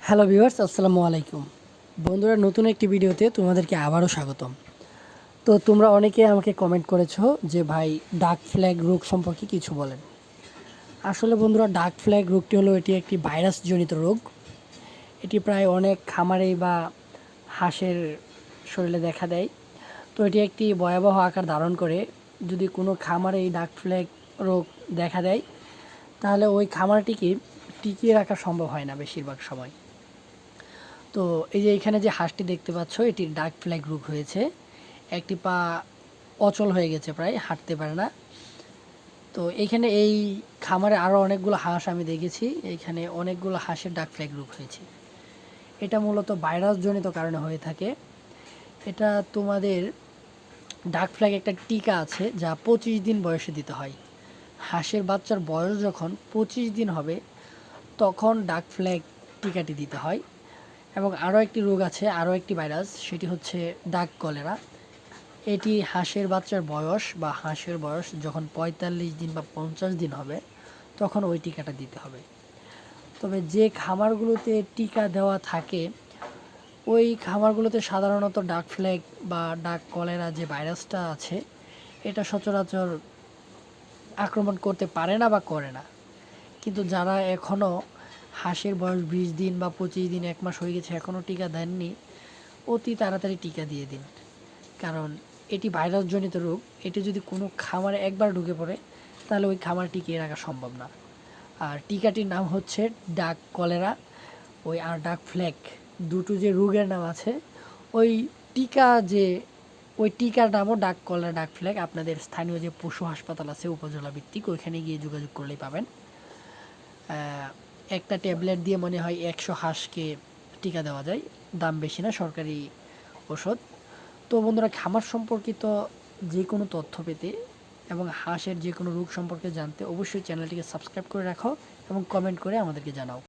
Hello viewers, আসসালামু আলাইকুম। বন্ধুরা, নতুন একটি ভিডিওতে তোমাদেরকে আবারও স্বাগতম। তো তোমরা অনেকে আমাকে কমেন্ট করেছো যে ভাই ডাক ফ্ল্যাগ রোগ সম্পর্কে কিছু বলেন। আসলে বন্ধুরা, ডাক ফ্ল্যাগ রোগটি হলো এটি একটি ভাইরাসজনিত রোগ। এটি প্রায় অনেক খামারেই বা হাঁসের শরীরে দেখা দেয়। তো এটি একটি ভয়াবহ আকার ধারণ করে। যদি কোনো খামারে এই ডাক ফ্ল্যাগ রোগ দেখা দেয়, তাহলে ওই খামারটিকে টিকিয়ে রাখা সম্ভব হয় না বেশিরভাগ সময়। তো এই যে এখানে যে হাঁসটি দেখতে পাচ্ছ, এটির ডাক ফ্ল্যাগ রোগ হয়েছে। একটি পা অচল হয়ে গেছে, প্রায় হাঁটতে পারে না। তো এইখানে এই খামারে আরও অনেকগুলো হাঁস আমি দেখেছি, এইখানে অনেকগুলো হাঁসের ডাক ফ্ল্যাগ রোগ হয়েছে। এটা মূলত ভাইরাসজনিত কারণে হয়ে থাকে। এটা তোমাদের ডাক ফ্ল্যাগ একটা টিকা আছে, যা 25 দিন বয়সে দিতে হয়। হাঁসের বাচ্চার বয়স যখন 25 দিন হবে, তখন ডাক ফ্ল্যাগ টিকাটি দিতে হয়। এবং আরও একটি রোগ আছে, আরও একটি ভাইরাস, সেটি হচ্ছে ডাক কলেরা। এটি হাঁসের বাচ্চার বয়স বা হাঁসের বয়স যখন 45 দিন বা 50 দিন হবে, তখন ওই টিকাটা দিতে হবে। তবে যে খামারগুলোতে টিকা দেওয়া থাকে, ওই খামারগুলোতে সাধারণত ডাক ফ্ল্যাগ বা ডাক কলেরা যে ভাইরাসটা আছে, এটা সচরাচর আক্রমণ করতে পারে না বা করে না। কিন্তু যারা এখনও হাঁসের বয়স 20 দিন বা 25 দিন, 1 মাস হয়ে গেছে, এখনও টিকা দেননি, অতি তাড়াতাড়ি টিকা দিয়ে দিন। কারণ এটি ভাইরাসজনিত রোগ। এটি যদি কোনো খামারে একবার ঢুকে পড়ে, তাহলে ওই খামার টিকিয়ে রাখা সম্ভব না। আর টিকাটির নাম হচ্ছে ডাক কলেরা আর ডাক ফ্ল্যাগ, দুটো যে রোগের নাম আছে, ওই টিকা যে ওই টিকার নামও ডাক কলেরা, ডাক ফ্ল্যাগ। আপনাদের স্থানীয় যে পশু হাসপাতাল আছে উপজেলা ভিত্তিক, ওইখানে গিয়ে যোগাযোগ করলেই পাবেন। একটা ট্যাবলেট দিয়ে মনে হয় 100 হাঁসকে টিকা দেওয়া যায়। দাম বেশি না, সরকারি ওষুধ। তো বন্ধুরা, খামার সম্পর্কিত যে কোনো তথ্য পেতে এবং হাঁসের যে কোনো রোগ সম্পর্কে জানতে অবশ্যই চ্যানেলটিকে সাবস্ক্রাইব করে রাখো এবং কমেন্ট করে আমাদেরকে জানাও।